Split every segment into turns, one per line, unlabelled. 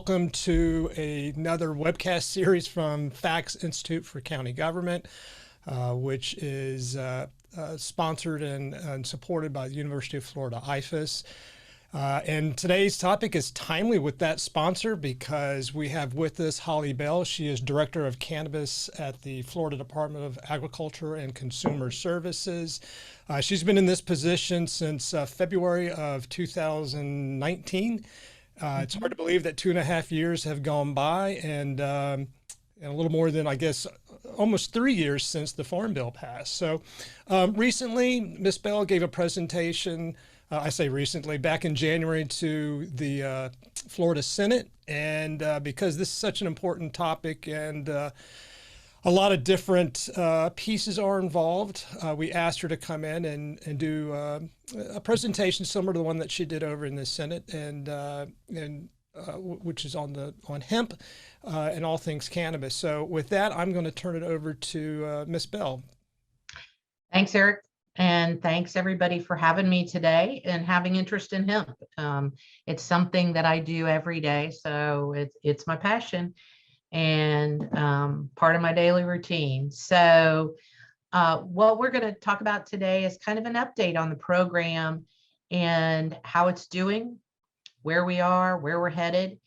welcome to another webcast series from Facts Institute for County Government, which is sponsored and supported by the University of Florida IFAS. And today's topic is timely with that sponsor because we have with us Holly Bell. She is Director of Cannabis at the Florida Department of Agriculture and Consumer Services. She's been in this position since February of 2019. It's hard to believe that 2.5 years have gone by, and a little more than, I guess, almost 3 years since the Farm Bill passed. So recently, Ms. Bell gave a presentation, I say recently, back in January to the Florida Senate. And because this is such an important topic and a lot of different pieces are involved, we asked her to come in and do a presentation similar to the one that she did over in the Senate, and which is on hemp and all things cannabis. So with that, I'm going to turn it over to Ms. Bell.
Thanks, Eric. And thanks everybody for having me today and having interest in hemp. It's something that I do every day, so it's my passion and part of my daily routine. So what we're going to talk about today is kind of an update on the program and how it's doing, where we are, where we're headed.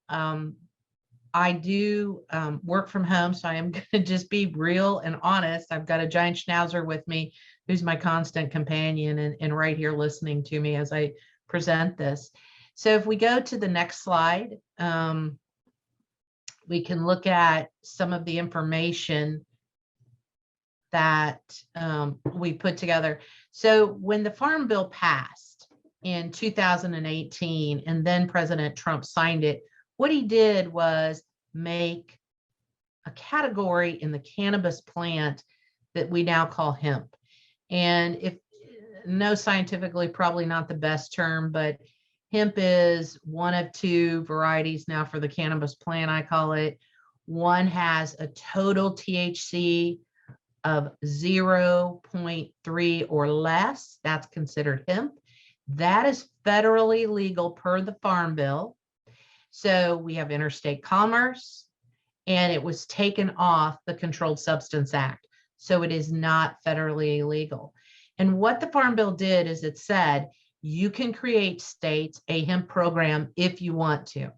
I do work from home, so I am going to just be real and honest. I've got a giant schnauzer with me who's my constant companion and right here listening to me as I present this. So if we go to the next slide, we can look at some of the information that we put together. So when the Farm Bill passed in 2018, and then President Trump signed it, what he did was make a category in the cannabis plant that we now call hemp. And if no, scientifically, probably not the best term, but hemp is one of two varieties now for the cannabis plant, I call it. One has a total THC of 0.3 or less. That's considered hemp. That is federally legal per the Farm Bill. So we have interstate commerce, and it was taken off the Controlled Substance Act. So it is not federally illegal. And what the Farm Bill did is it said, you can create states a hemp program if you want to.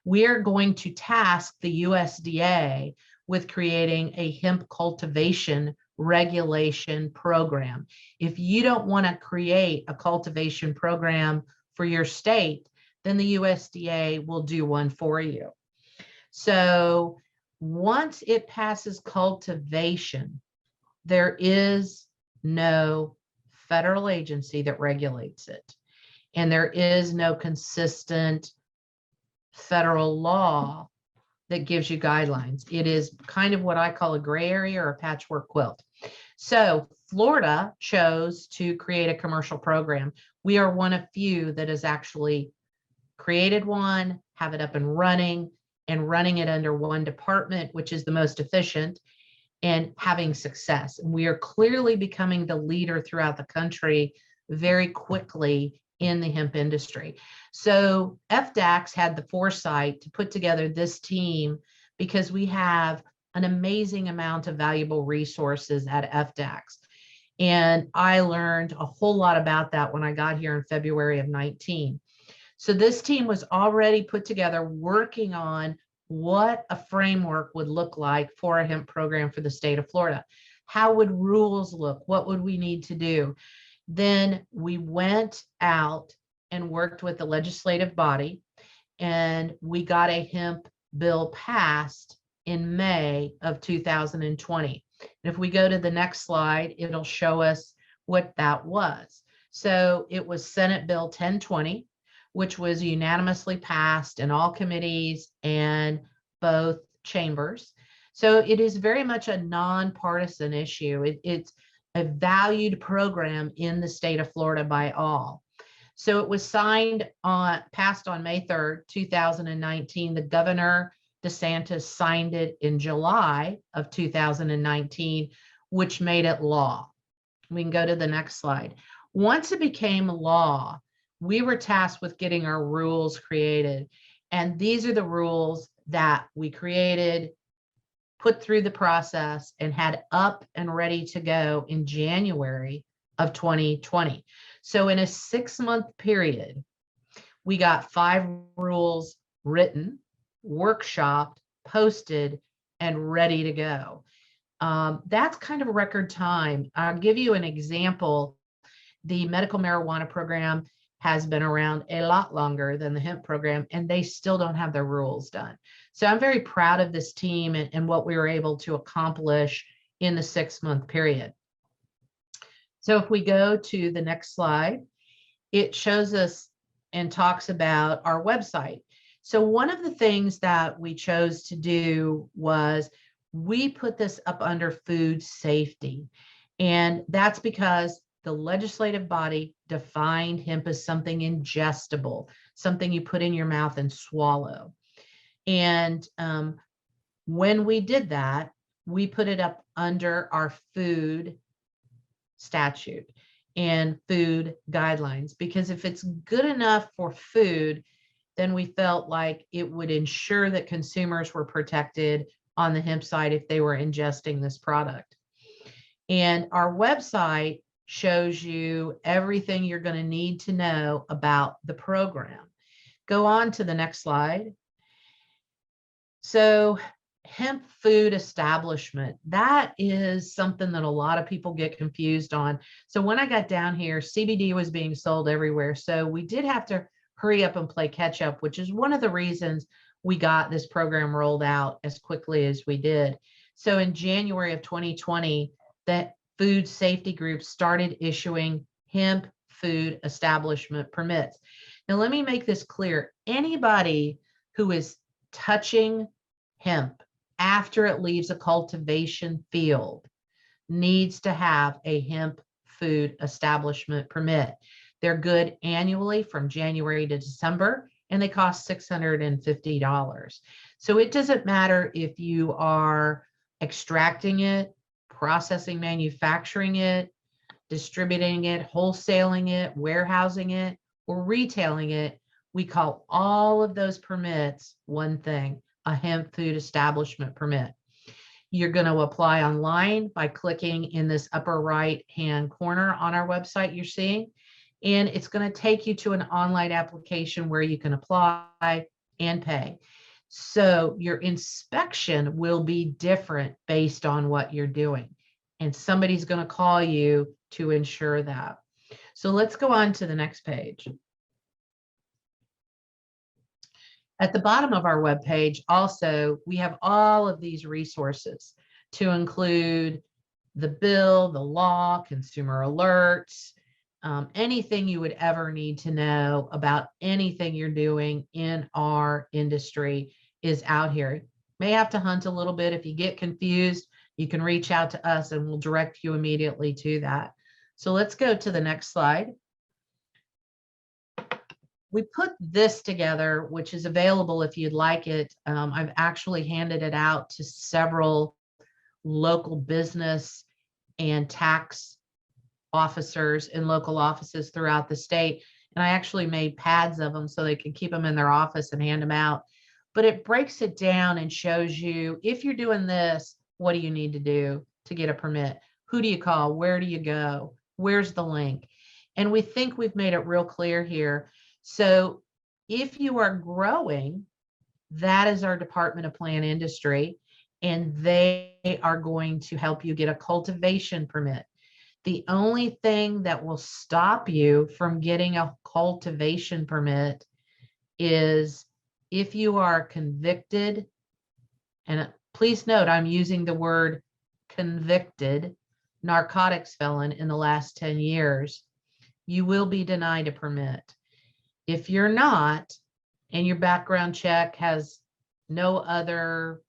We are going to task the USDA with creating a hemp cultivation regulation program. If you don't want to create a cultivation program for your state, then the USDA will do one for you. So once it passes cultivation, there is no federal agency that regulates it. And there is no consistent federal law that gives you guidelines. It is kind of what I call a gray area or a patchwork quilt. So Florida chose to create a commercial program. We are one of few that has actually created one, have it up and running it under one department, which is the most efficient, and having success. And we are clearly becoming the leader throughout the country very quickly in the hemp industry. So FDACS had the foresight to put together this team because we have an amazing amount of valuable resources at FDACS. And I learned a whole lot about that when I got here in February of 19. So this team was already put together working on what a framework would look like for a hemp program for the state of Florida. How would rules look? What would we need to do? Then we went out and worked with the legislative body, and we got a hemp bill passed in May of 2020. And if we go to the next slide, it'll show us what that was. So it was Senate Bill 1020, which was unanimously passed in all committees and both chambers. So it is very much a nonpartisan issue. It's a valued program in the state of Florida by all. So it was passed on May 3rd, 2019. The Governor DeSantis signed it in July of 2019, which made it law. We can go to the next slide. Once it became law, we were tasked with getting our rules created. And these are the rules that we created, put through the process, and had up and ready to go in January of 2020. So in a 6-month period, we got 5 rules written, workshopped, posted, and ready to go. That's kind of a record time. I'll give you an example. The medical marijuana program has been around a lot longer than the hemp program, and they still don't have their rules done. So I'm very proud of this team and what we were able to accomplish in the 6-month period. So if we go to the next slide, it shows us and talks about our website. So one of the things that we chose to do was we put this up under food safety. And that's because the legislative body defined hemp as something ingestible, something you put in your mouth and swallow. And when we did that, we put it up under our food statute and food guidelines, because if it's good enough for food, then we felt like it would ensure that consumers were protected on the hemp side if they were ingesting this product. And our website shows you everything you're going to need to know about the program. Go on to the next slide. So hemp food establishment, that is something that a lot of people get confused on. So when I got down here, CBD was being sold everywhere. So we did have to hurry up and play catch up, which is one of the reasons we got this program rolled out as quickly as we did. So in January of 2020, the food safety group started issuing hemp food establishment permits. Now, let me make this clear. Anybody who is touching hemp after it leaves a cultivation field needs to have a hemp food establishment permit. They're good annually from January to December, and they cost $650. So it doesn't matter if you are extracting it, processing, manufacturing it, distributing it, wholesaling it, warehousing it, or retailing it. We call all of those permits one thing: a hemp food establishment permit. You're going to apply online by clicking in this upper right hand corner on our website you're seeing, and it's going to take you to an online application where you can apply and pay. So your inspection will be different based on what you're doing, and somebody's going to call you to ensure that. So let's go on to the next page. At the bottom of our webpage, also, we have all of these resources to include the bill, the law, consumer alerts, anything you would ever need to know about anything you're doing in our industry is out here. You may have to hunt a little bit. If you get confused, you can reach out to us and we'll direct you immediately to that. So let's go to the next slide. We put this together, which is available if you'd like it. I've actually handed it out to several local business and tax officers in local offices throughout the state. And I actually made pads of them so they could keep them in their office and hand them out. But it breaks it down and shows you, if you're doing this, what do you need to do to get a permit? Who do you call? Where do you go? Where's the link? And we think we've made it real clear here. So if you are growing, that is our Department of Plant Industry, and they are going to help you get a cultivation permit. The only thing that will stop you from getting a cultivation permit is if you are convicted, and please note I'm using the word convicted, narcotics felon in the last 10 years, you will be denied a permit. If you're not, and your background check has no other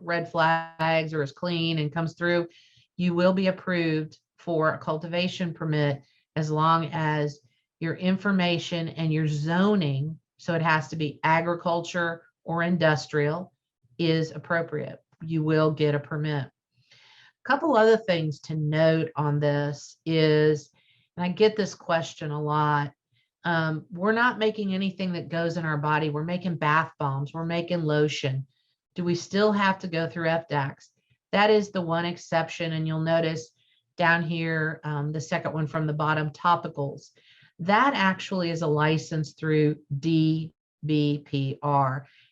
red flags or is clean and comes through, you will be approved for a cultivation permit as long as your information and your zoning, so it has to be agriculture or industrial, is appropriate. You will get a permit. A couple other things to note on this is, and I get this question a lot, We're not making anything that goes in our body. We're making bath bombs. We're making lotion. Do we still have to go through FDACs? That is the one exception. And you'll notice down here, the second one from the bottom, topicals. That actually is a license through DBPR,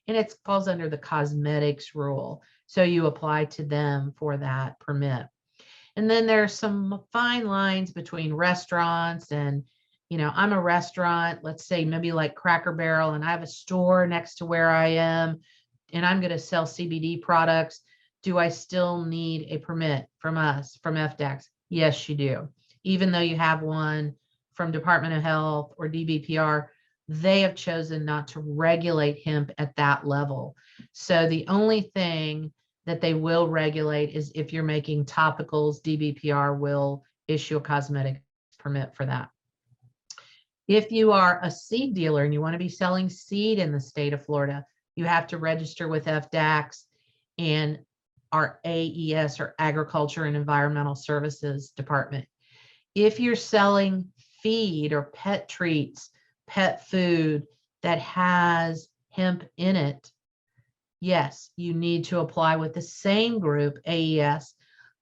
and it falls under the cosmetics rule. So you apply to them for that permit. And then there's some fine lines between restaurants and, I'm a restaurant, let's say maybe like Cracker Barrel, and I have a store next to where I am, and I'm going to sell CBD products. Do I still need a permit from us, from FDACs? Yes, you do. Even though you have one from Department of Health or DBPR, they have chosen not to regulate hemp at that level. So the only thing that they will regulate is if you're making topicals, DBPR will issue a cosmetic permit for that. If you are a seed dealer and you want to be selling seed in the state of Florida, you have to register with FDACs and our AES, or Agriculture and Environmental Services Department. If you're selling feed or pet treats, pet food that has hemp in it, yes, you need to apply with the same group, AES,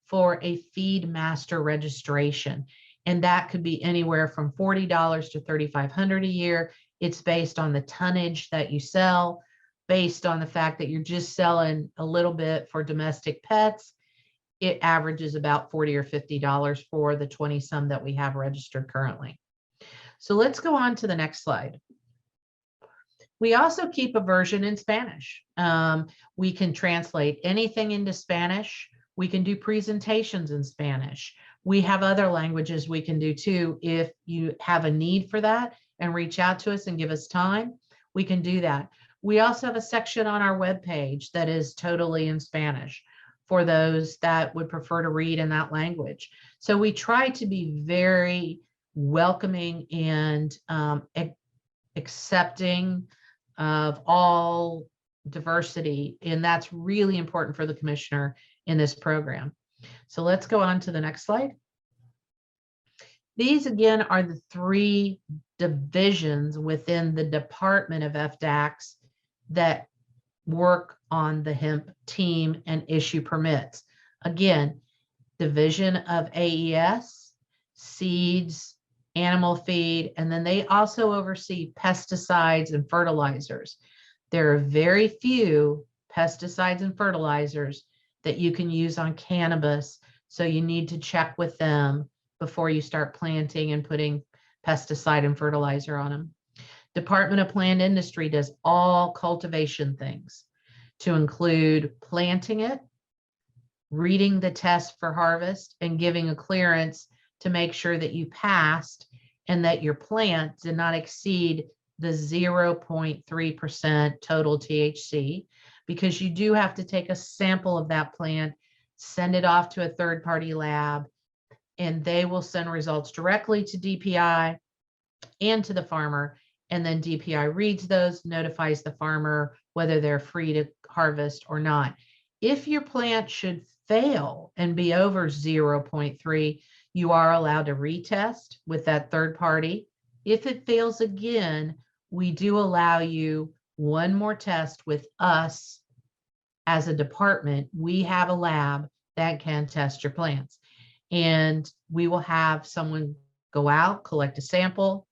for a feed master registration. And that could be anywhere from $40 to $3,500 a year. It's based on the tonnage that you sell, based on the fact that you're just selling a little bit for domestic pets. It averages about $40 or $50 for the 20 some that we have registered currently. So let's go on to the next slide. We also keep a version in Spanish. We can translate anything into Spanish. We can do presentations in Spanish. We have other languages we can do too. If you have a need for that and reach out to us and give us time, we can do that. We also have a section on our webpage that is totally in Spanish for those that would prefer to read in that language. So we try to be very welcoming and accepting of all diversity, and that's really important for the commissioner in this program. So let's go on to the next slide. These again are the three divisions within the Department of FDACs that work on the hemp team and issue permits. Again, Division of AES, seeds, animal feed, and then they also oversee pesticides and fertilizers. There are very few pesticides and fertilizers that you can use on cannabis, so you need to check with them before you start planting and putting pesticide and fertilizer on them. Department of Plant Industry does all cultivation things, to include planting it, reading the test for harvest, and giving a clearance to make sure that you passed and that your plant did not exceed the 0.3% total THC, because you do have to take a sample of that plant, send it off to a third-party lab, and they will send results directly to DPI and to the farmer. And then DPI reads those, notifies the farmer whether they're free to harvest or not. If your plant should fail and be over 0.3, you are allowed to retest with that third party. If it fails again, we do allow you one more test with us as a department. We have a lab that can test your plants, and we will have someone go out, collect a sample.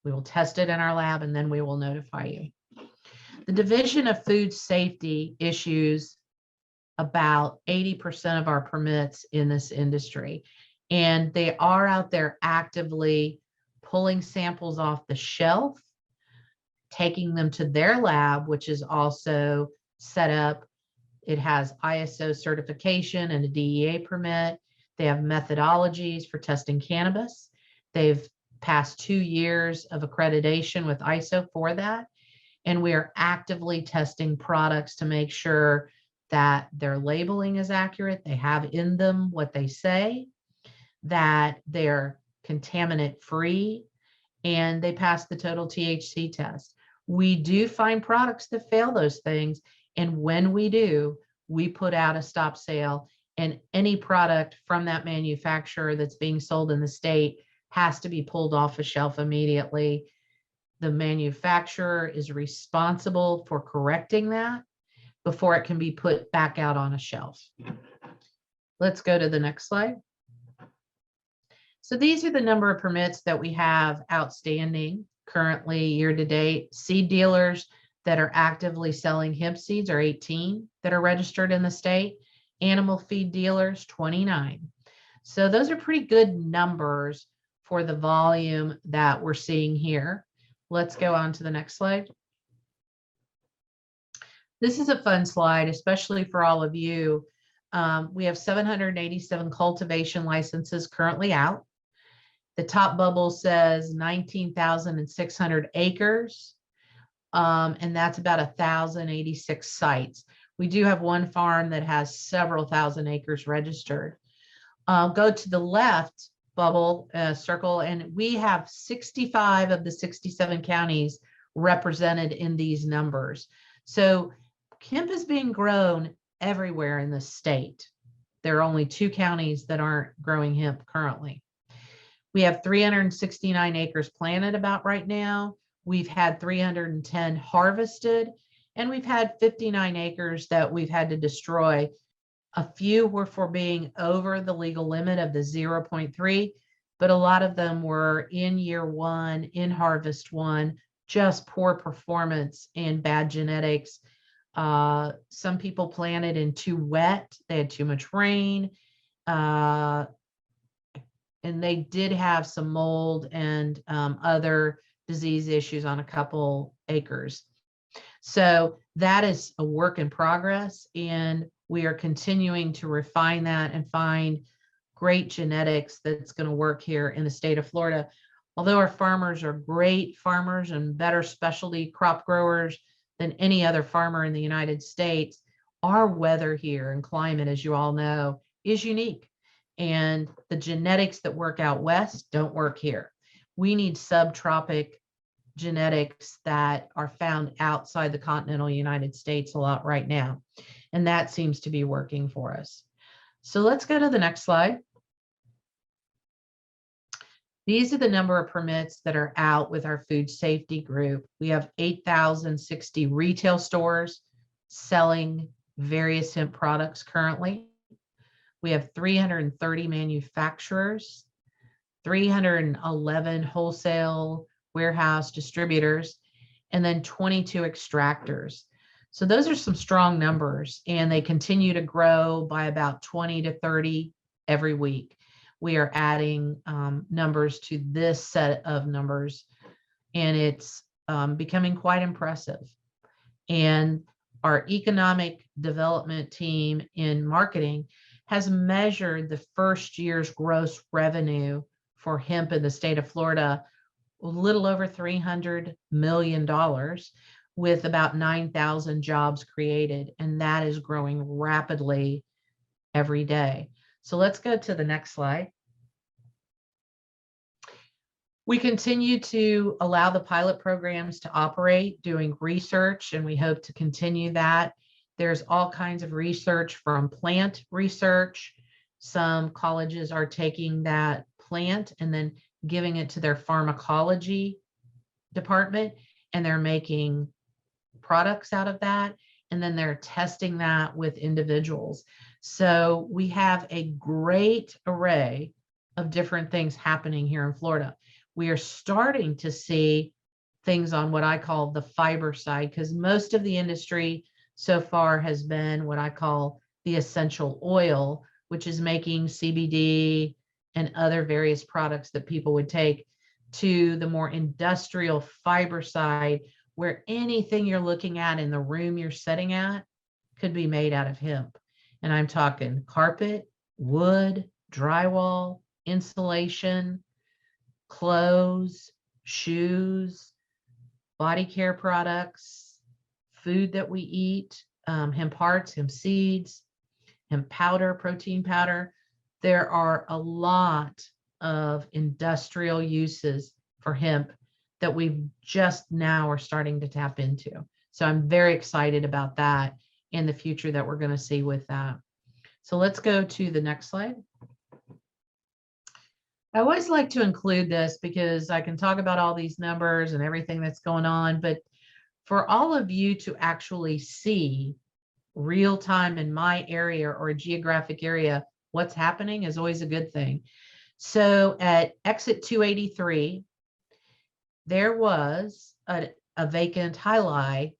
We will test it in our lab, and then we will notify you. The Division of Food Safety issues about 80% of our permits in this industry, and they are out there actively pulling samples off the shelf, taking them to their lab, which is also set up. It has ISO certification and a DEA permit. They have methodologies for testing cannabis. They've passed 2 years of accreditation with ISO for that. And we are actively testing products to make sure that their labeling is accurate. They have in them what they say, that they're contaminant free, and they pass the total THC test. We do find products that fail those things. And when we do, we put out a stop sale, and any product from that manufacturer that's being sold in the state has to be pulled off a shelf immediately. the manufacturer is responsible for correcting that before it can be put back out on a shelf. Let's go to the next slide. So these are the number of permits that we have outstanding currently year to date. Seed dealers that are actively selling hemp seeds are 18 that are registered in the state. Animal feed dealers, 29. So those are pretty good numbers for the volume that we're seeing here. Let's go on to the next slide. This is a fun slide, especially for all of you. We have 787 cultivation licenses currently out. The top bubble says 19,600 acres, and that's about 1,086 sites. We do have one farm that has several thousand acres registered. Go to the left bubble circle, and we have 65 of the 67 counties represented in these numbers. So hemp is being grown everywhere in the state. There are only 2 counties that aren't growing hemp currently. We have 369 acres planted about right now. We've had 310 harvested, and we've had 59 acres that we've had to destroy. A few were for being over the legal limit of the 0.3, but a lot of them were in year 1, in harvest 1, just poor performance and bad genetics. Some people planted in too wet. They had too much rain. And they did have some mold and other disease issues on a couple acres. So that is a work in progress, and we are continuing to refine that and find great genetics that's going to work here in the state of Florida. Although our farmers are great farmers and better specialty crop growers than any other farmer in the United States, our weather here and climate, as you all know, is unique. And the genetics that work out west don't work here. We need subtropic genetics that are found outside the continental United States a lot right now. And that seems to be working for us. So let's go to the next slide. These are the number of permits that are out with our food safety group. We have 8,060 retail stores selling various hemp products currently. We have 330 manufacturers, 311 wholesale warehouse distributors, and then 22 extractors. So those are some strong numbers, and they continue to grow by about 20 to 30 every week. We are adding numbers to this set of numbers, and it's becoming quite impressive. And our economic development team in marketing has measured the first year's gross revenue for hemp in the state of Florida, a little over $300 million, with about 9,000 jobs created. And that is growing rapidly every day. So let's go to the next slide. We continue to allow the pilot programs to operate, doing research, and we hope to continue that. There's all kinds of research from plant research. Some colleges are taking that plant and then giving it to their pharmacology department, and they're making products out of that, and then they're testing that with individuals. So we have a great array of different things happening here in Florida. We are starting to see things on what I call the fiber side, because most of the industry so far has been what I call the essential oil, which is making CBD and other various products that people would take, to the more industrial fiber side, where anything you're looking at in the room you're sitting at could be made out of hemp. And I'm talking carpet, wood, drywall, insulation, clothes, shoes, body care products, food that we eat, hemp hearts, hemp seeds, hemp powder, protein powder. There are a lot of industrial uses for hemp that we just now are starting to tap into. So I'm very excited about that and the future that we're going to see with that. So let's go to the next slide. I always like to include this because I can talk about all these numbers and everything that's going on, but for all of you to actually see real time in my area or a geographic area what's happening is always a good thing. So at exit 283, there was a vacant highlight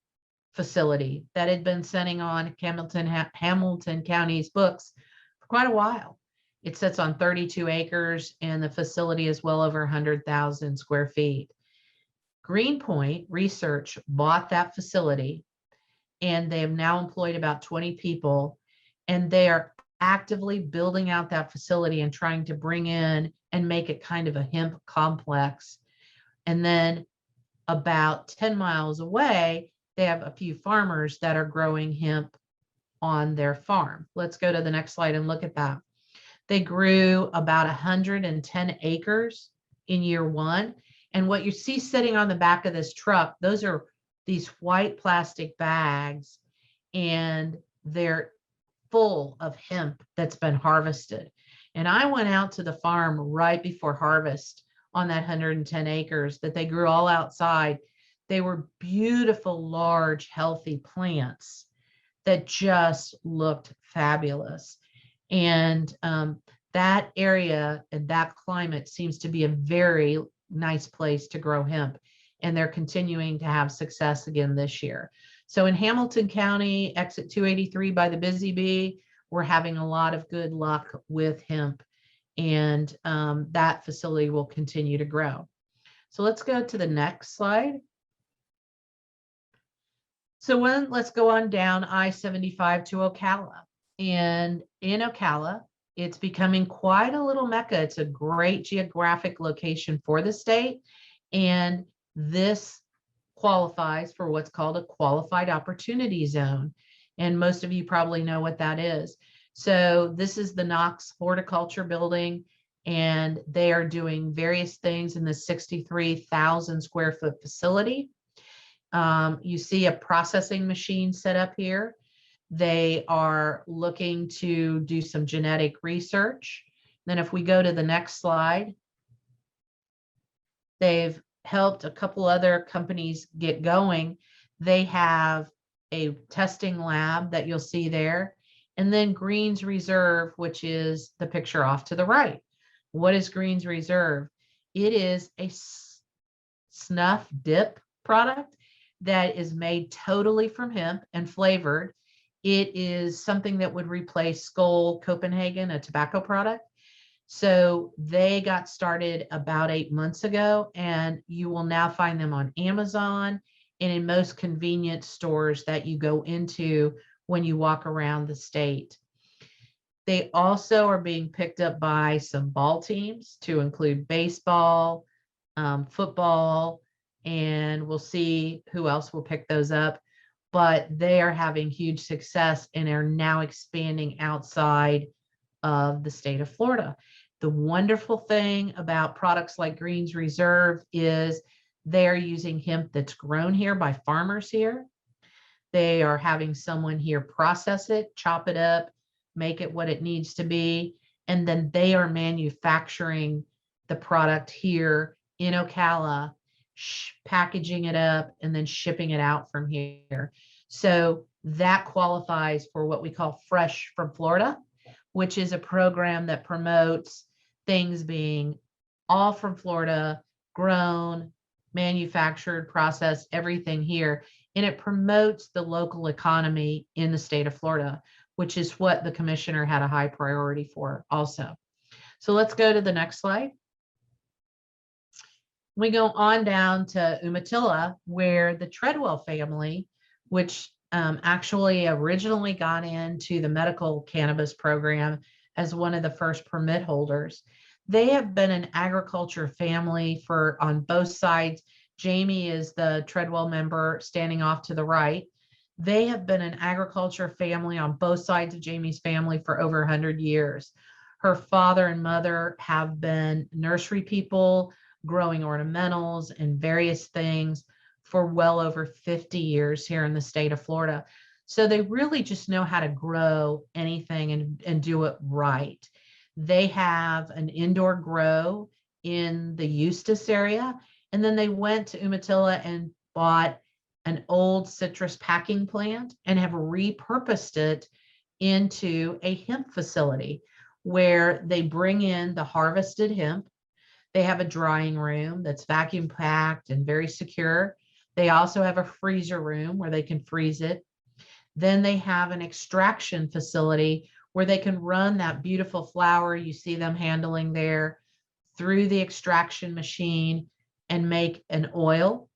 facility that had been sitting on Hamilton County's books for quite a while. It sits on 32 acres and the facility is well over 100,000 square feet. Greenpoint Research bought that facility and they have now employed about 20 people, and they are actively building out that facility and trying to bring in and make it kind of a hemp complex. And then about 10 miles away, they have a few farmers that are growing hemp on their farm. Let's go to the next slide and look at that. They grew about 110 acres in year one. And what you see sitting on the back of this truck, those are these white plastic bags, and they're full of hemp that's been harvested. And I went out to the farm right before harvest on that 110 acres that they grew all outside. They were beautiful, large, healthy plants that just looked fabulous. And that area and that climate seems to be a very nice place to grow hemp. And they're continuing to have success again this year. So in Hamilton County, exit 283 by the Busy Bee, we're having a lot of good luck with hemp, and that facility will continue to grow. So let's go to the next slide. So let's go on down I-75 to Ocala. And in Ocala, it's becoming quite a little mecca. It's a great geographic location for the state. And this qualifies for what's called a qualified opportunity zone. And most of you probably know what that is. So this is the Knox Horticulture Building, and they are doing various things in the 63,000 square foot facility. You see a processing machine set up here. They are looking to do some genetic research. Then if we go to the next slide, they've helped a couple other companies get going. They have a testing lab that you'll see there. And then Greens Reserve, which is the picture off to the right. What is Greens Reserve? It is a snuff dip product that is made totally from hemp and flavored. It is something that would replace Skoal Copenhagen, a tobacco product. So they got started about 8 months ago, and you will now find them on Amazon and in most convenience stores that you go into when you walk around the state. They also are being picked up by some ball teams to include baseball, football, and we'll see who else will pick those up. But they are having huge success and are now expanding outside of the state of Florida. The wonderful thing about products like Greens Reserve is they're using hemp that's grown here by farmers here. They are having someone here process it, chop it up, make it what it needs to be, and then they are manufacturing the product here in Ocala, packaging it up, and then shipping it out from here. So that qualifies for what we call Fresh from Florida, which is a program that promotes things being all from Florida, grown, manufactured, processed, everything here. And it promotes the local economy in the state of Florida, which is what the commissioner had a high priority for also. So let's go to the next slide. We go on down to Umatilla, where the Treadwell family, which actually originally got into the medical cannabis program as one of the first permit holders. They have been an agriculture family on both sides. Jamie is the Treadwell member standing off to the right. They have been an agriculture family on both sides of Jamie's family for over 100 years. Her father and mother have been nursery people, growing ornamentals and various things for well over 50 years here in the state of Florida. So they really just know how to grow anything and do it right. They have an indoor grow in the Eustis area. And then they went to Umatilla and bought an old citrus packing plant and have repurposed it into a hemp facility where they bring in the harvested hemp. They have a drying room that's vacuum packed and very secure. They also have a freezer room where they can freeze it. Then they have an extraction facility where they can run that beautiful flower you see them handling there through the extraction machine and make an oil.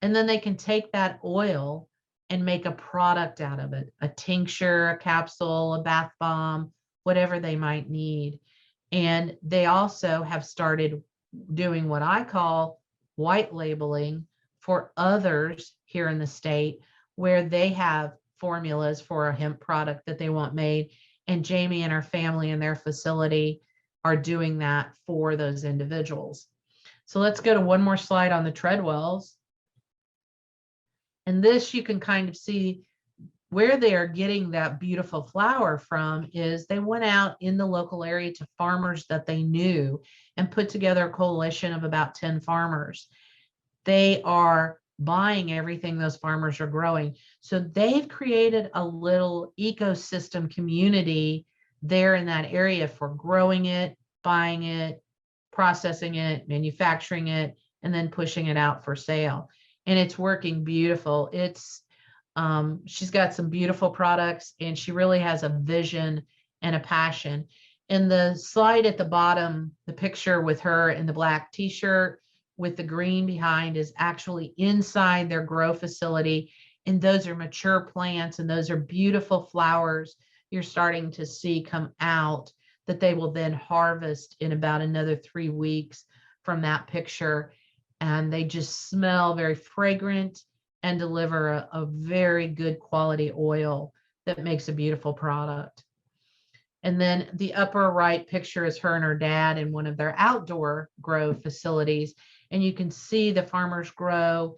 And then they can take that oil and make a product out of it, a tincture, a capsule, a bath bomb, whatever they might need. And they also have started doing what I call white labeling for others here in the state, where they have formulas for a hemp product that they want made. And Jamie and her family and their facility are doing that for those individuals. So let's go to one more slide on the Treadwells. And this you can kind of see where they are getting that beautiful flower from is they went out in the local area to farmers that they knew and put together a coalition of about 10 farmers. They are buying everything those farmers are growing. So they've created a little ecosystem community there in that area for growing it, buying it, processing it, manufacturing it, and then pushing it out for sale. And it's working beautiful. She's got some beautiful products, and she really has a vision and a passion. In the slide at the bottom, the picture with her in the black t-shirt with the green behind is actually inside their grow facility. And those are mature plants, and those are beautiful flowers you're starting to see come out that they will then harvest in about another 3 weeks from that picture. And they just smell very fragrant and deliver a very good quality oil that makes a beautiful product. And then the upper right picture is her and her dad in one of their outdoor grow facilities. And you can see the farmers grow.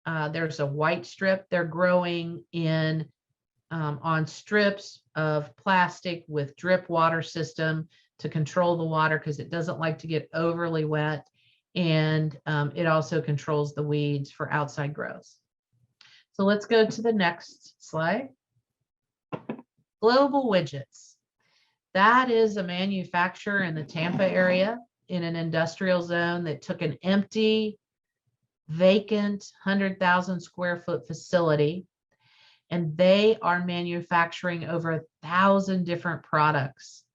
There's a white strip. They're growing in on strips of plastic with drip water system to control the water because it doesn't like to get overly wet. And it also controls the weeds for outside growth. So let's go to the next slide. Global Widgets. That is a manufacturer in the Tampa area in an industrial zone that took an empty, vacant 100,000 square foot facility, and they are manufacturing over 1,000 different products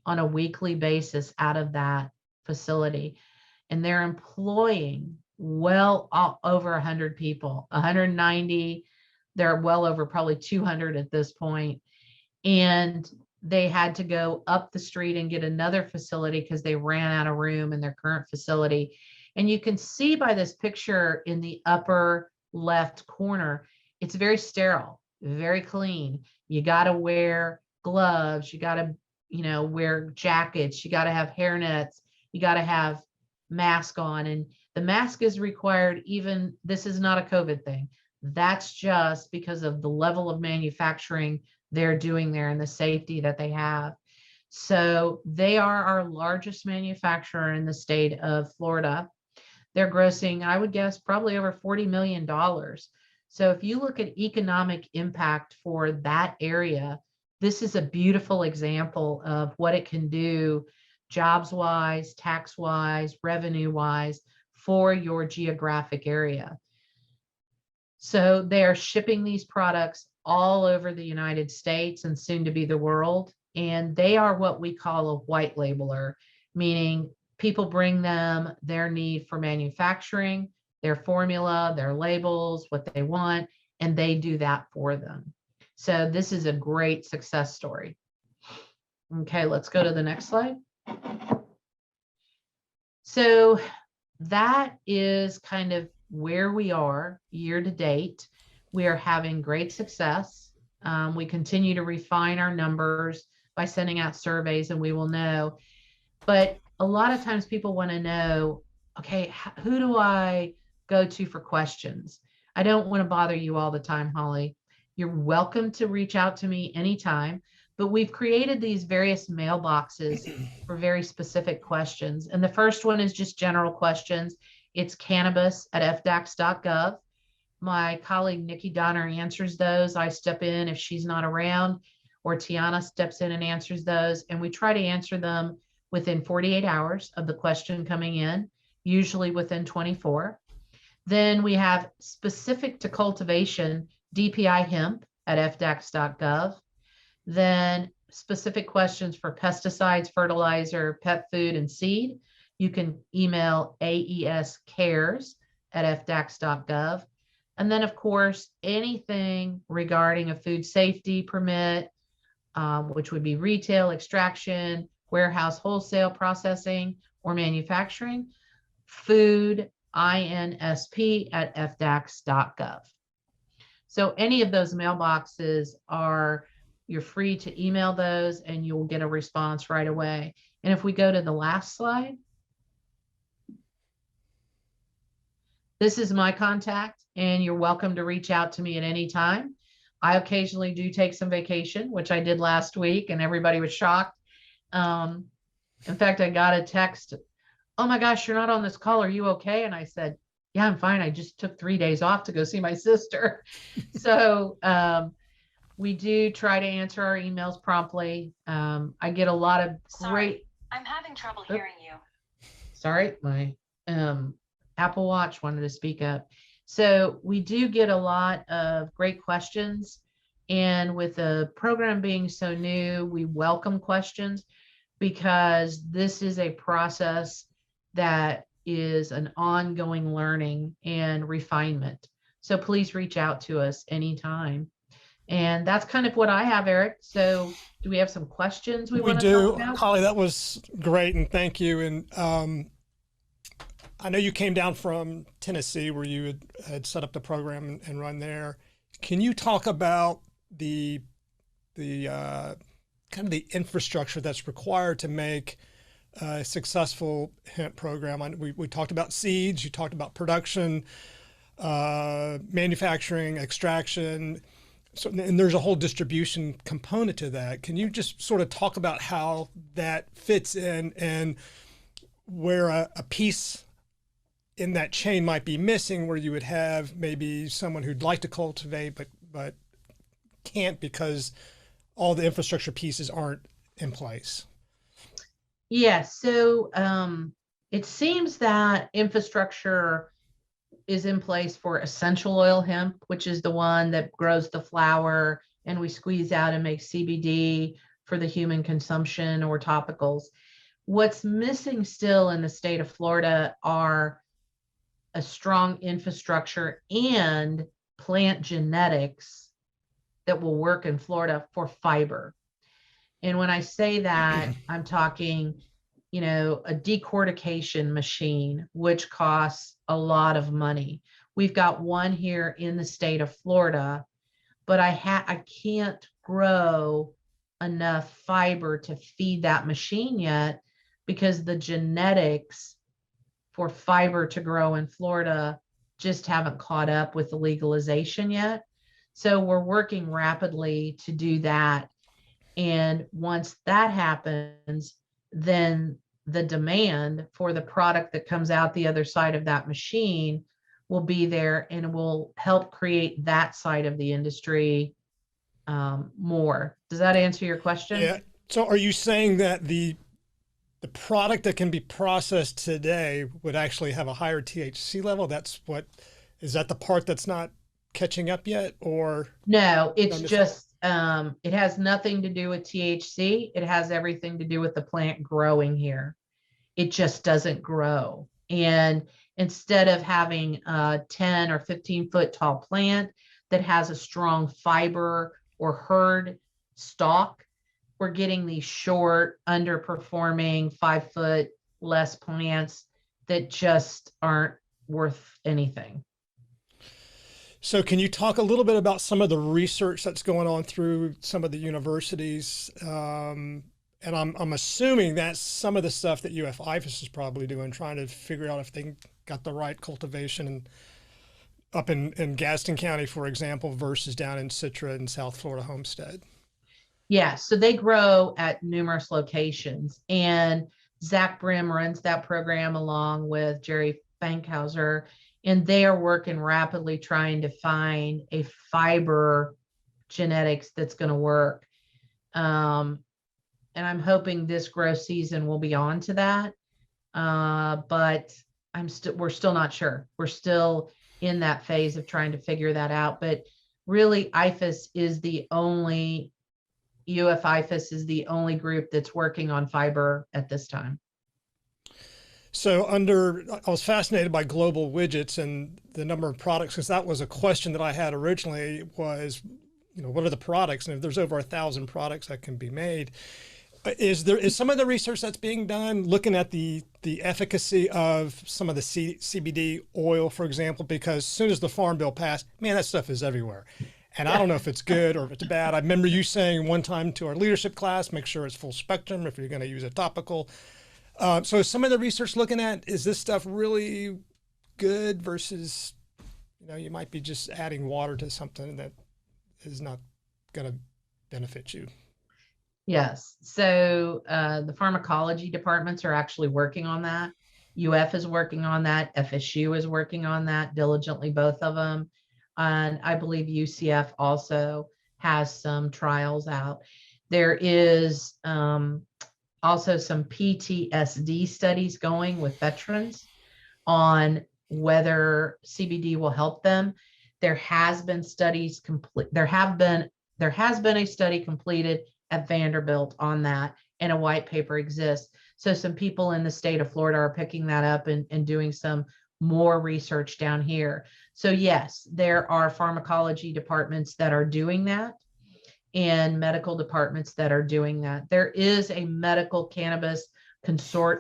on a weekly basis out of that facility. And they're employing well over 100 people, 190. They're well over probably 200 at this point. And they had to go up the street and get another facility because they ran out of room in their current facility. And you can see by this picture in the upper left corner, it's very sterile, very clean. You got to wear gloves. You got to, wear jackets. You got to have hairnets. You got to have mask on. And the mask is required. Even this is not a COVID thing. That's just because of the level of manufacturing they're doing there and the safety that they have. So they are our largest manufacturer in the state of Florida. They're grossing, I would guess, probably over $40 million. So if you look at economic impact for that area, this is a beautiful example of what it can do jobs-wise, tax-wise, revenue-wise for your geographic area. So they are shipping these products all over the United States and soon to be the world. And they are what we call a white labeler, meaning people bring them their need for manufacturing, their formula, their labels, what they want, and they do that for them. So this is a great success story. Okay, let's go to the next slide. So that is kind of where we are year to date. We are having great success. We continue to refine our numbers by sending out surveys, and we will know. But a lot of times people want to know, okay, who do I go to for questions? I don't want to bother you all the time, Holly. You're welcome to reach out to me anytime, But we've created these various mailboxes for very specific questions. And the first one is just general questions. It's cannabis@fdax.gov. My colleague Nikki Donner answers those. I step in if she's not around, or Tiana steps in and answers those. And we try to answer them within 48 hours of the question coming in, usually within 24. Then we have specific to cultivation, DPI hemp at fdax.gov. Then specific questions for pesticides, fertilizer, pet food, and seed. You can email aescares@fdax.gov. And then, of course, anything regarding a food safety permit, which would be retail, extraction, warehouse, wholesale, processing, or manufacturing, food, insp@fdax.gov. So any of those mailboxes you're free to email those and you'll get a response right away. And if we go to the last slide, this is my contact, and you're welcome to reach out to me at any time. I occasionally do take some vacation, which I did last week, and everybody was shocked. In fact, I got a text, "Oh my gosh, you're not on this call. Are you okay?" And I said, "Yeah, I'm fine. I just took 3 days off to go see my sister." So we do try to answer our emails promptly. I get a lot of great.
I'm having trouble hearing you.
Sorry, my Apple Watch wanted to speak up. So we do get a lot of great questions. And with the program being so new, we welcome questions because this is a process that is an ongoing learning and refinement. So please reach out to us anytime. And that's kind of what I have, Eric. So do we have some questions we want to talk about?
Holly, that was great. And thank you. And I know you came down from Tennessee where you had set up the program and run there. Can you talk about the kind of the infrastructure that's required to make a successful hemp program? We talked about seeds, you talked about production, manufacturing, extraction. So, and there's a whole distribution component to that. Can you just sort of talk about how that fits in and where a piece in that chain might be missing, where you would have maybe someone who'd like to cultivate but can't because all the infrastructure pieces aren't in place?
Yeah, so it seems that infrastructure is in place for essential oil hemp, which is the one that grows the flower and we squeeze out and make CBD for the human consumption or topicals. What's missing still in the state of Florida are a strong infrastructure and plant genetics that will work in Florida for fiber. And when I say that, I'm talking, a decortication machine, which costs a lot of money. We've got one here in the state of Florida, but I can't grow enough fiber to feed that machine yet because the genetics for fiber to grow in Florida just haven't caught up with the legalization yet. So we're working rapidly to do that. And once that happens, then the demand for the product that comes out the other side of that machine will be there and will help create that side of the industry more. Does that answer your question?
Yeah. So are you saying that the product that can be processed today would actually have a higher THC level? Is that the part that's not catching up yet, or?
No, it's just, it has nothing to do with THC. It has everything to do with the plant growing here. It just doesn't grow. And instead of having a 10 or 15 foot tall plant that has a strong fiber or herd stalk, we're getting these short, underperforming 5 foot less plants that just aren't worth anything.
So can you talk a little bit about some of the research that's going on through some of the universities? And I'm assuming that's some of the stuff that UF-IFAS is probably doing, trying to figure out if they got the right cultivation up in Gaston County, for example, versus down in Citra and South Florida Homestead.
Yeah, so they grow at numerous locations, and Zach Brim runs that program along with Jerry Fankhauser, and they are working rapidly trying to find a fiber genetics that's going to work. And I'm hoping this growth season will be on to that. But we're still not sure. We're still in that phase of trying to figure that out. But really, IFAS is the only UF-IFAS is the only group that's working on fiber at this time.
So I was fascinated by global widgets and the number of products, because that was a question that I had originally was, what are the products? And if there's over 1,000 products that can be made, is some of the research that's being done looking at the efficacy of some of the CBD oil, for example, because as soon as the Farm Bill passed, man, that stuff is everywhere. And I don't know if it's good or if it's bad. I remember you saying one time to our leadership class, make sure it's full spectrum if you're going to use a topical. So some of the research looking at, is this stuff really good versus, you might be just adding water to something that is not going to benefit you.
Yes. So the pharmacology departments are actually working on that. UF is working on that. FSU is working on that diligently, both of them. And I believe UCF also has some trials out. There is also some PTSD studies going with veterans on whether CBD will help them. There has been studies complete. There has been a study completed at Vanderbilt on that, and a white paper exists. So some people in the state of Florida are picking that up and doing some more research down here. So yes, there are pharmacology departments that are doing that and medical departments that are doing that. There is a medical cannabis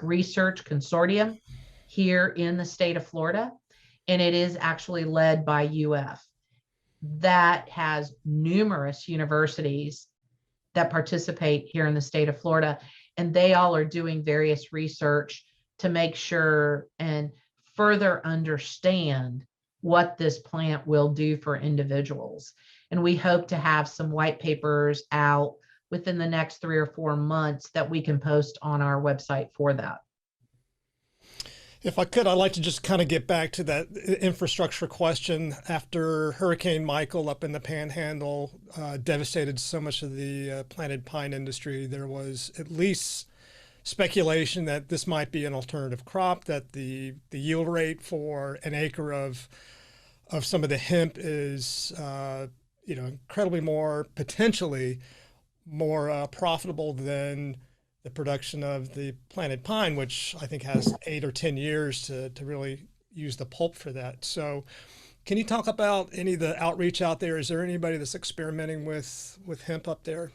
research consortium here in the state of Florida, and it is actually led by UF. That has numerous universities that participate here in the state of Florida, and they all are doing various research to make sure and further understand what this plant will do for individuals. And we hope to have some white papers out within the next 3 or 4 months that we can post on our website for that.
If I could, I'd like to just kind of get back to that infrastructure question. After Hurricane Michael up in the Panhandle devastated so much of the planted pine industry, there was at least speculation that this might be an alternative crop, that the yield rate for an acre of some of the hemp is incredibly potentially more profitable than the production of the planted pine, which I think has 8 or 10 years to really use the pulp for that. So can you talk about any of the outreach out there? Is there anybody that's experimenting with hemp up there?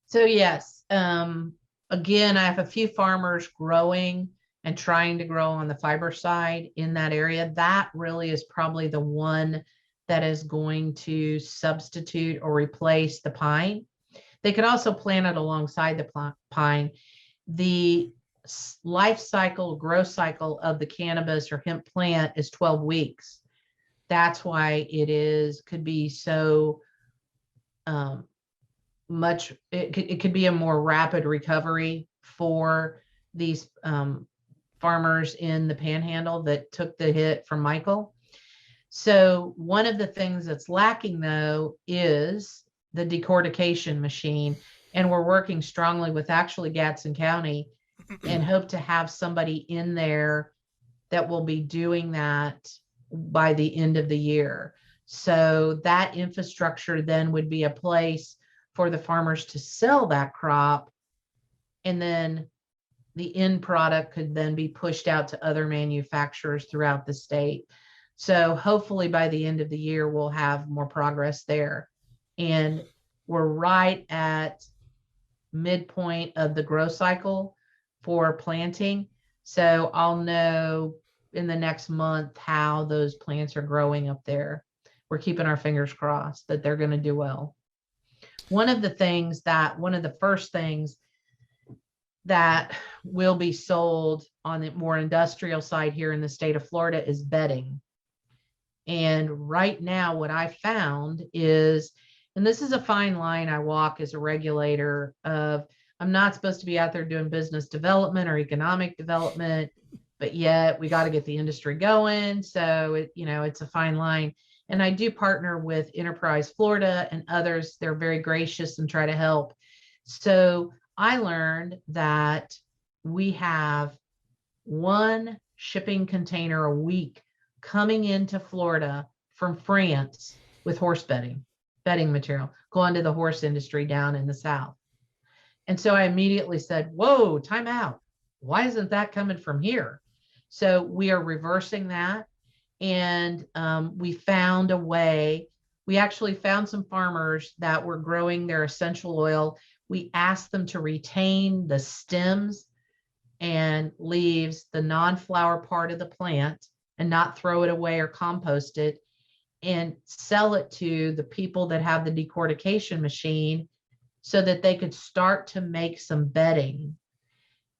So yes, again, I have a few farmers growing and trying to grow on the fiber side in that area. That really is probably the one that is going to substitute or replace the pine. They could also plant it alongside the pine. The life cycle, growth cycle of the cannabis or hemp plant is 12 weeks. That's why could be so much, it could be a more rapid recovery for these farmers in the Panhandle that took the hit from Michael. So one of the things that's lacking though is the decortication machine, and we're working strongly with actually Gadsden County and hope to have somebody in there that will be doing that by the end of the year. So that infrastructure then would be a place for the farmers to sell that crop, and then the end product could then be pushed out to other manufacturers throughout the state. So hopefully by the end of the year, we'll have more progress there. And we're right at midpoint of the growth cycle for planting. So I'll know in the next month how those plants are growing up there. We're keeping our fingers crossed that they're going to do well. One of the first things that will be sold on the more industrial side here in the state of Florida is bedding. And right now, what I found is And this is a fine line I walk as a regulator of, I'm not supposed to be out there doing business development or economic development, but yet we got to get the industry going. So it's a fine line. And I do partner with Enterprise Florida and others. They're very gracious and try to help. So I learned that we have one shipping container a week coming into Florida from France with horse bedding material, going to the horse industry down in the South. And so I immediately said, whoa, time out. Why isn't that coming from here? So we are reversing that. And we found a way. We actually found some farmers that were growing their essential oil. We asked them to retain the stems and leaves, the non-flower part of the plant, and not throw it away or compost it, and sell it to the people that have the decortication machine so that they could start to make some bedding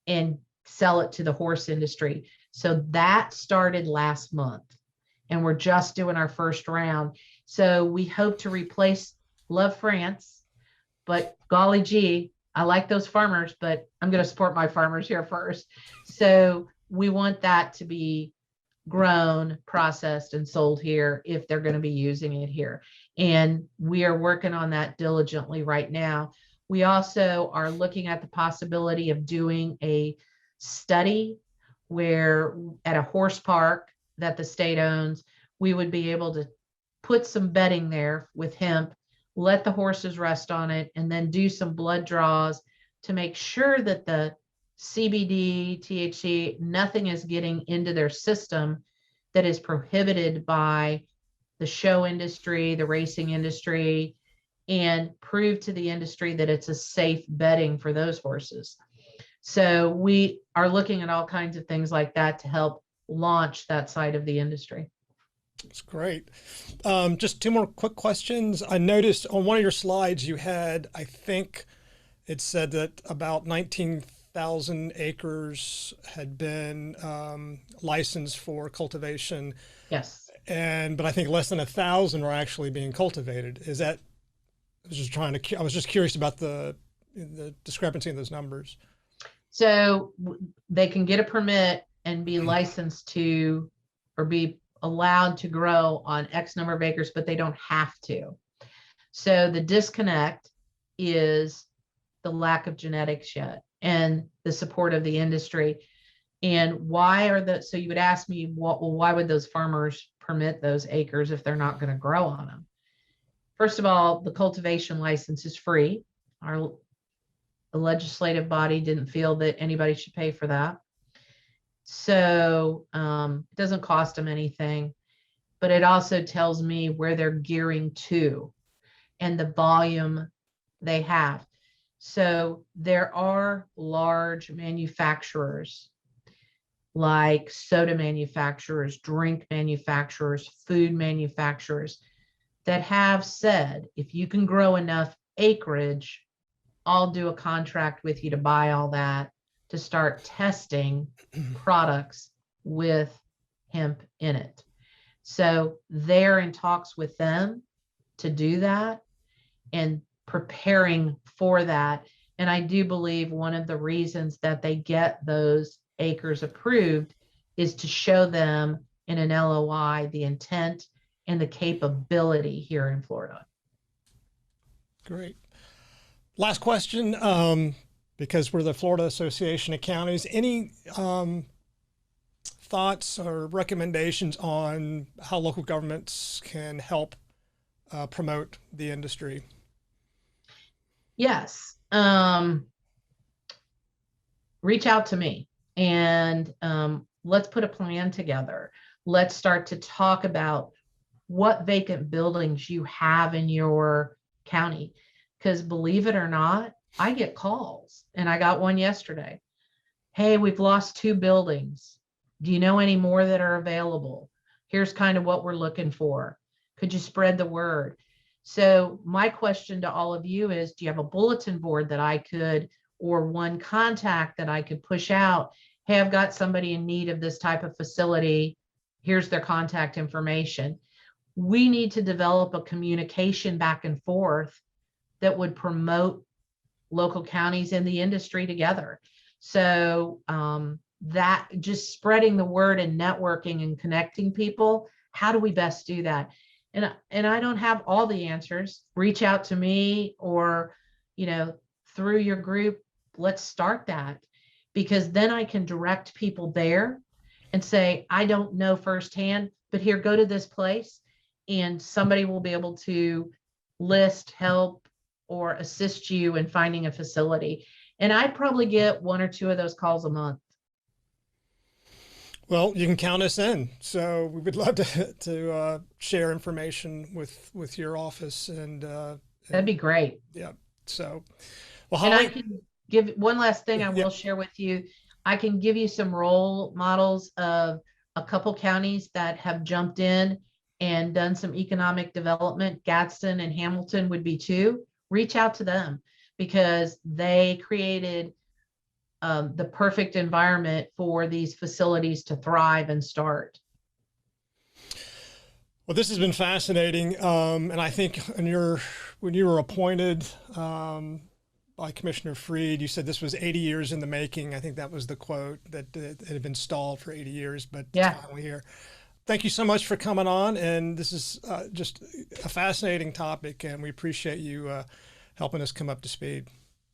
and sell it to the horse industry. So that started last month, and we're just doing our first round. So we hope to replace Love France, but golly gee, I like those farmers, but I'm going to support my farmers here first. So we want that to be grown, processed, and sold here if they're going to be using it here. And we are working on that diligently right now. We also are looking at the possibility of doing a study where at a horse park that the state owns, we would be able to put some bedding there with hemp, let the horses rest on it, and then do some blood draws to make sure that the CBD, THC, nothing is getting into their system that is prohibited by the show industry, the racing industry, and prove to the industry that it's a safe bedding for those horses. So we are looking at all kinds of things like that to help launch that side of the industry.
That's great. Just two more quick questions. I noticed on one of your slides you had, I think it said that about 19,000 acres had been licensed for cultivation.
Yes.
But I think less than 1,000 were actually being cultivated. Is that, I was just curious about the discrepancy in those numbers.
So they can get a permit and be licensed to, or be allowed to grow on X number of acres, but they don't have to. So the disconnect is the lack of genetics yet and the support of the industry. And so you would ask me, why would those farmers permit those acres if they're not going to grow on them? First of all, the cultivation license is free. The legislative body didn't feel that anybody should pay for that. So it doesn't cost them anything, but it also tells me where they're gearing to and the volume they have. So there are large manufacturers like soda manufacturers, drink manufacturers, food manufacturers that have said, if you can grow enough acreage, I'll do a contract with you to buy all that to start testing products with hemp in it. So they're in talks with them to do that and preparing for that. And I do believe one of the reasons that they get those acres approved is to show them in an LOI the intent and the capability here in Florida.
Great. Last question, because we're the Florida Association of Counties. Any thoughts or recommendations on how local governments can help promote the industry?
Yes. Reach out to me and let's put a plan together. Let's start to talk about what vacant buildings you have in your county. Because believe it or not, I get calls, and I got one yesterday. Hey, we've lost 2 buildings. Do you know any more that are available? Here's kind of what we're looking for. Could you spread the word? So my question to all of you is, do you have a bulletin board that I could, or one contact that I could push out? Hey, I've got somebody in need of this type of facility. Here's their contact information. we need to develop a communication back and forth that would promote local counties and the industry together. So that just spreading the word and networking and connecting people, how do we best do that? And I don't have all the answers. Reach out to me, or, you know, through your group, let's start that, because then I can direct people there and say, I don't know firsthand, but here, go to this place, and somebody will be able to list, help, or assist you in finding a facility. And I probably get 1 or 2 of those calls a month.
Well, you can count us in. So we would love to share information with your office, and
That'd be great.
yeah. So, well,
And I
Holly,
can give one last thing I
yeah.
will share with you. I can give you some role models of a couple counties that have jumped in and done some economic development. Gadsden and Hamilton would be 2. Reach out to them, because they created the perfect environment for these facilities to thrive and start.
Well, this has been fascinating, and I think when you were appointed by Commissioner Freed, you said this was 80 years in the making. I think that was the quote, that it had been stalled for 80 years, but
Yeah.
it's finally here. Thank you so much for coming on, and this is just a fascinating topic, and we appreciate you helping us come up to speed.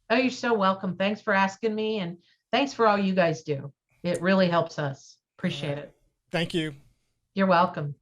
Oh, you're so welcome. Thanks for asking me, and thanks for all you guys do. It really helps us. Appreciate it.
Thank you.
You're welcome.